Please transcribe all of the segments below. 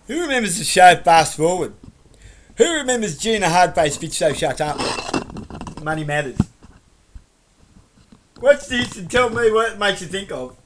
Who remembers the show Fast Forward? Who remembers Gina Hardface Bitch So Shut Up? Money Matters. Watch this and tell me what it makes you think of.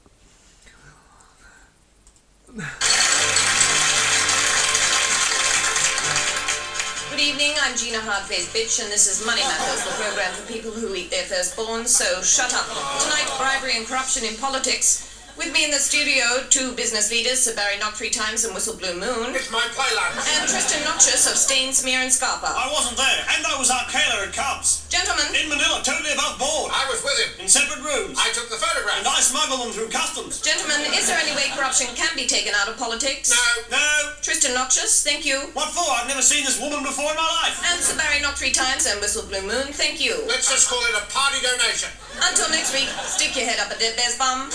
Good evening, I'm Gina Hardface Bitch, and this is Money Matters, the program for people who eat their firstborn, so shut up. Tonight, bribery and corruption in politics. With me in the studio, two business leaders, Sir Barry Knock 3 times and Whistle Blue Moon. It's my pylon. And Tristan Noxious of Stain, Smear and Scarpa. I wasn't there, and I was out Kayla at Cubs. Gentlemen. In Manila, totally above board. I was with him. In separate rooms. I took the photograph. And I smuggled them through customs. Gentlemen, is there any way corruption can be taken out of politics? No. No. Tristan Noxious, thank you. What for? I've never seen this woman before in my life. And Sir Barry Knock 3 times and Whistle Blue Moon, thank you. Let's just call it a party donation. Until next week, stick your head up a dead bear's bum.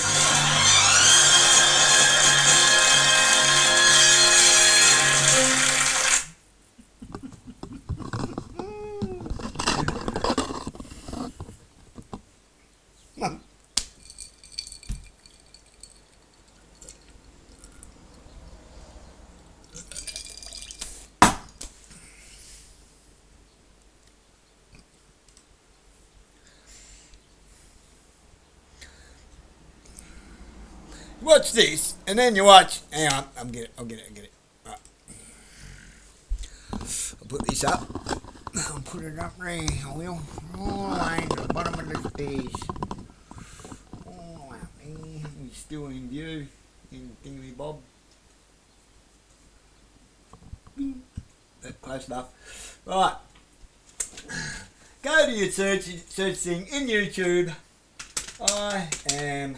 Watch this, and then you watch. Hang on, I'll get it. Right. I'll put this up. I'll put it up there, I will. All the way to the bottom of the stairs. All out there. He's still in view. In Thingy Bob. That's close enough. Right. Go to your search thing in YouTube. I am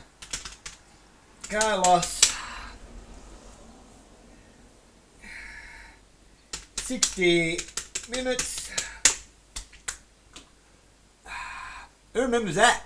Carlos. 60 minutes. Who remembers that?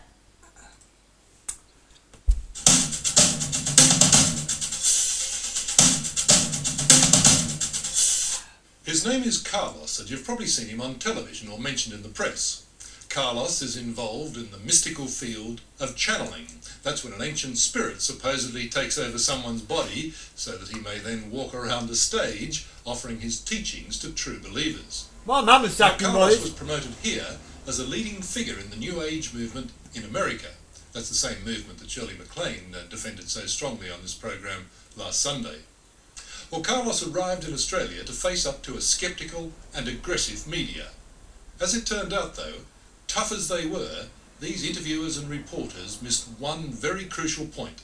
His name is Carlos, and you've probably seen him on television or mentioned in the press. Carlos is involved in the mystical field of channeling. That's when an ancient spirit supposedly takes over someone's body so that he may then walk around a stage offering his teachings to true believers. My mum is sucking Carlos was promoted here as a leading figure in the New Age movement in America. That's the same movement that Shirley MacLaine defended so strongly on this program last Sunday. Well, Carlos arrived in Australia to face up to a sceptical and aggressive media. As it turned out, though, tough as they were, these interviewers and reporters missed one very crucial point.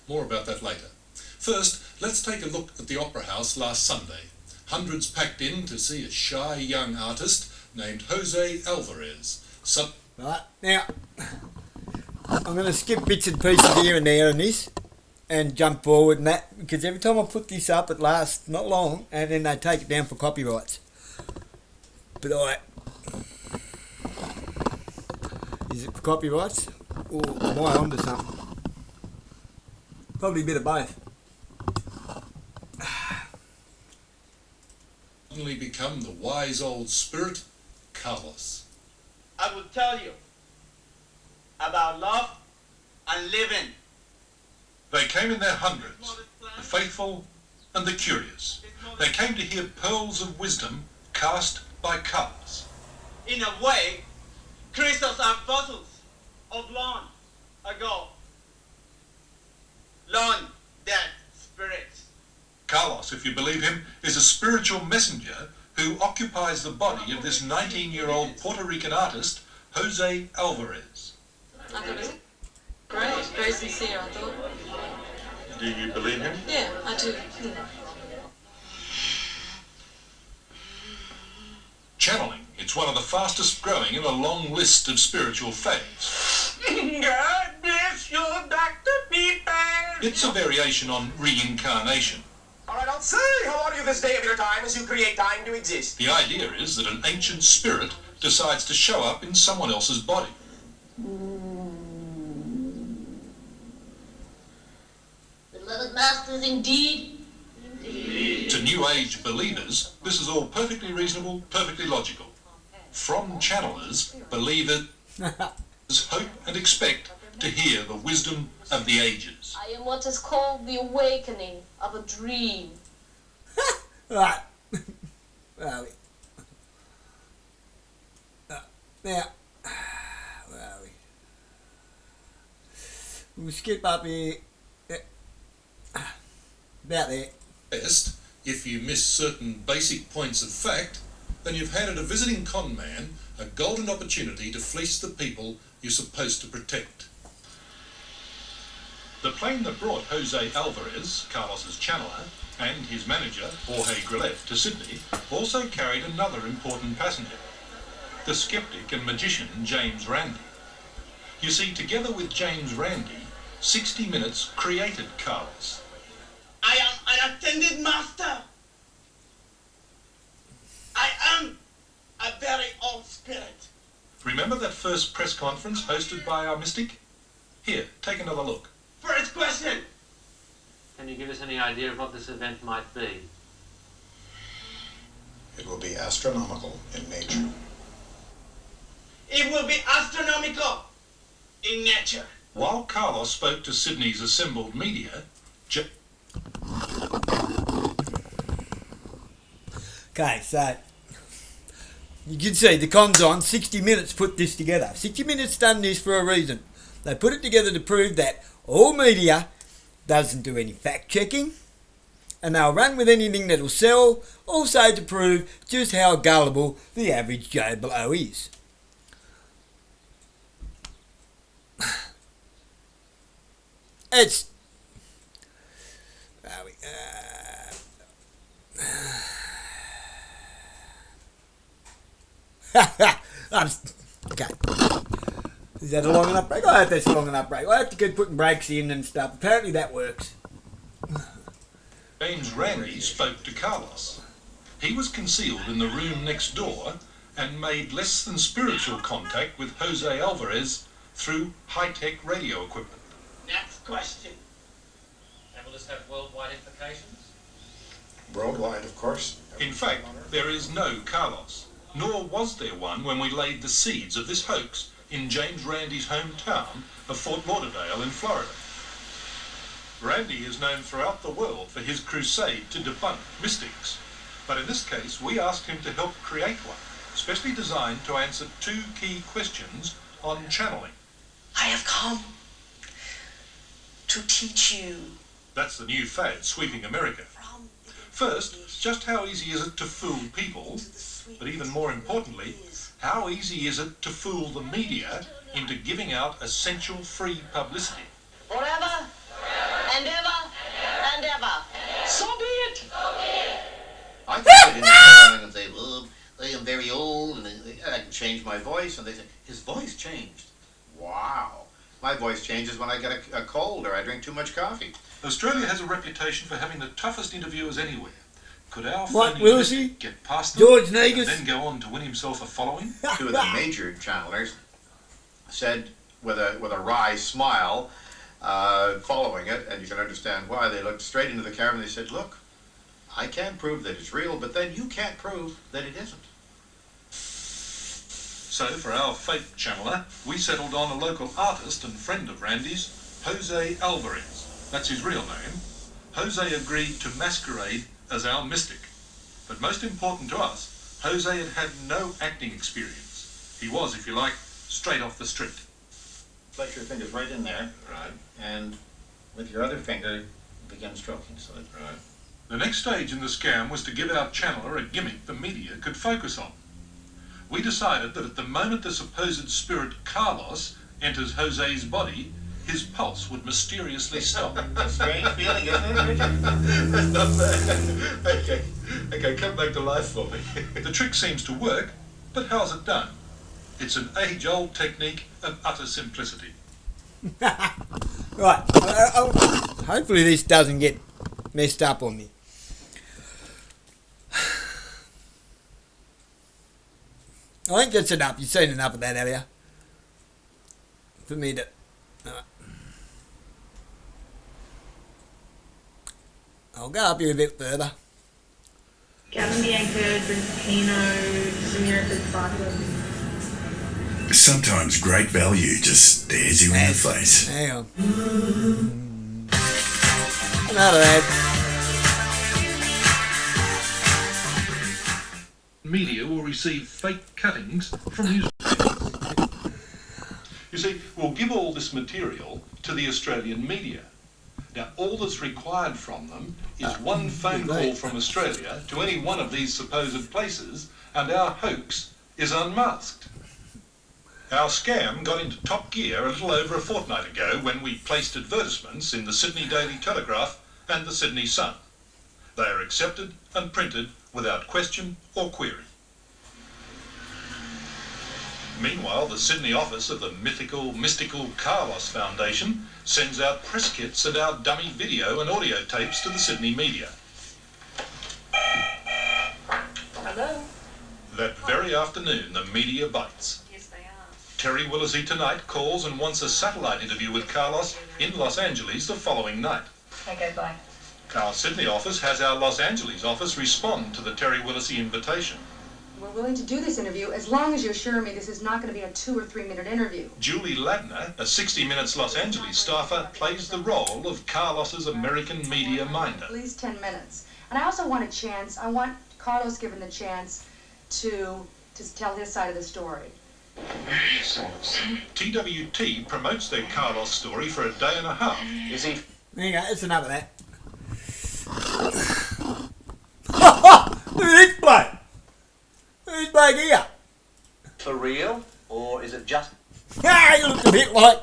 More about that later. First, let's take a look at the Opera House last Sunday. Hundreds packed in to see a shy young artist named Jose Alvarez. Right, now, I'm going to skip bits and pieces here and there on this and jump forward and that, because every time I put this up it lasts not long and then they take it down for copyrights. But is it for copyrights? Or am I onto something? Probably a bit of both. Suddenly become the wise old spirit, Carlos. I will tell you about love and living. They came in their hundreds, the faithful and the curious. They came to hear pearls of wisdom cast by Carlos. In a way, crystals are fossils of long ago. Long dead spirits. Carlos, if you believe him, is a spiritual messenger who occupies the body of this 19-year-old Puerto Rican artist, Jose Alvarez. I thought it was great, very sincere, I thought. Do you believe him? Yeah, I do. Channeling. It's one of the fastest growing in a long list of spiritual faiths. God bless you, Dr. People. It's a variation on reincarnation. All right, I'll say, how are you this day of your time as you create time to exist? The idea is that an ancient spirit decides to show up in someone else's body. Beloved masters, indeed. To New Age believers, this is all perfectly reasonable, perfectly logical. From channelers, believers hope and expect to hear the wisdom of the ages. I am what is called the awakening of a dream. Right. Where are we? Now, where are we? We'll skip up here. About there. Best, if you miss certain basic points of fact, then you've handed a visiting con man a golden opportunity to fleece the people you're supposed to protect. The plane that brought Jose Alvarez, Carlos's channeler, and his manager, Jorge Grillet, to Sydney also carried another important passenger, the skeptic and magician James Randi. You see, together with James Randi, 60 Minutes created Carlos. I am an attended master. I am a very old spirit. Remember that first press conference hosted by our mystic? Here, take another look. First question. Can you give us any idea of what this event might be? It will be astronomical in nature. It will be astronomical in nature. While Carlos spoke to Sydney's assembled media, Okay, so you can see the con's on. 60 Minutes put this together. 60 Minutes done this for a reason. They put it together to prove that all media doesn't do any fact checking, and they'll run with anything that'll sell, also to prove just how gullible the average Joe Blow is. It's... Okay. Is that a long enough break? I hope that's a long enough break. I have to keep putting breaks in and stuff. Apparently that works. James Randi spoke to Carlos. He was concealed in the room next door and made less than spiritual contact with Jose Alvarez through high-tech radio equipment. Next question. And will this have worldwide implications? Worldwide, of course. In fact, there is no Carlos, nor was there one when we laid the seeds of this hoax in James Randi's hometown of Fort Lauderdale in Florida. Randi is known throughout the world for his crusade to debunk mystics, but in this case we asked him to help create one, specially designed to answer two key questions on channeling. I have come to teach you. That's the new fad sweeping America. First, just how easy is it to fool people, but even more importantly, how easy is it to fool the media into giving out essential free publicity? Forever and ever and ever. So be it. I can sit in the car and say, well, I am very old and I can change my voice. And they say, his voice changed. Wow. My voice changes when I get a cold or I drink too much coffee. Australia has a reputation for having the toughest interviewers anywhere. Could our What, phony Wilsey? mystic get past them George and Negus? then go on to win himself a following? Two of the major channelers said with a wry smile following it, and you can understand why, they looked straight into the camera and they said, look, I can't prove that it's real, but then you can't prove that it isn't. So for our fake channeler, we settled on a local artist and friend of Randy's, Jose Alvarez. That's his real name. Jose agreed to masquerade as our mystic. But most important to us, Jose had had no acting experience. He was, if you like, straight off the street. Place your fingers right in there. Right. And with your other finger, begin stroking. So that, Right. The next stage in the scam was to give our channeler a gimmick the media could focus on. We decided that at the moment the supposed spirit Carlos enters Jose's body, his pulse would mysteriously stop. a strange feeling, isn't it, Richard? That's not bad. Okay, come back to life for me. The trick seems to work, but how's it done? It's an age-old technique of utter simplicity. Right. Hopefully this doesn't get messed up on me. I think that's enough. You've seen enough of that, have you? For me to... Right. I'll go up here a bit further. Gavin Bianco drinks Pinot, American vodka. Sometimes great value just stares you in the face. Hang on. Another ad. media will receive fake cuttings from newspapers. You see, we'll give all this material to the Australian media. Now, all that's required from them is one phone call from Australia to any one of these supposed places, and our hoax is unmasked. Our scam got into top gear a little over a fortnight ago when we placed advertisements in the Sydney Daily Telegraph and the Sydney Sun. They are accepted and printed without question or query. Meanwhile, the Sydney office of the mystical Carlos Foundation sends out press kits and out dummy video and audio tapes to the Sydney media. Hello? That very afternoon, the media bites. Yes, they are. Terry Willesee tonight calls and wants a satellite interview with Carlos in Los Angeles the following night. Okay, bye. Our Sydney office has our Los Angeles office respond to the Terry Willesee invitation. We're willing to do this interview as long as you assure me this is not going to be a 2 or 3 minute interview. Julie Ladner, a 60 Minutes Los Angeles staffer, plays the role of Carlos's American media minder. At least 10 minutes. And I also want a chance, I want Carlos given the chance to tell his side of the story. TWT promotes their Carlos story for a day and a half. Is he? There you go, that's enough of that. Look at this bloke! Who's bloke here? For real? Or is it just... Ah, he looks a bit like...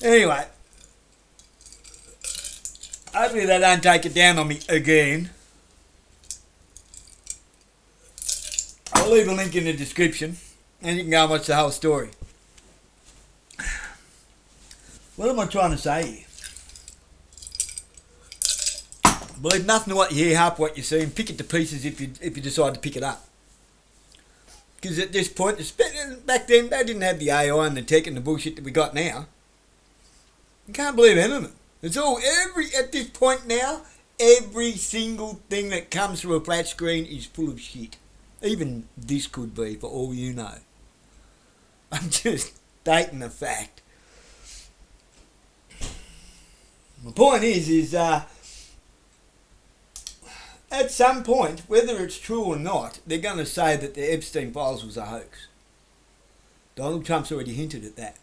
Anyway. Hopefully they don't take it down on me again. I'll leave a link in the description and you can go and watch the whole story. What am I trying to say here? Believe nothing to what you hear, half what you see, and pick it to pieces if you decide to pick it up. Because at this point, back then they didn't have the AI and the tech and the bullshit that we got now. You can't believe any of it. It's all at this point now, every single thing that comes through a flat screen is full of shit. Even this could be, for all you know. I'm just stating the fact. My point is at some point, whether it's true or not, they're going to say that the Epstein files was a hoax. Donald Trump's already hinted at that.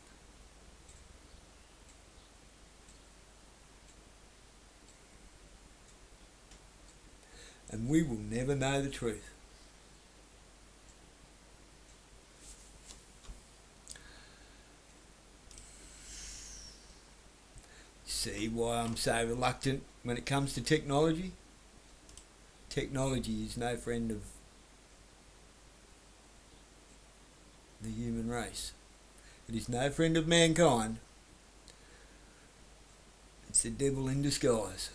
And we will never know the truth. See why I'm so reluctant when it comes to technology? Technology is no friend of the human race. It is no friend of mankind. It's the devil in disguise.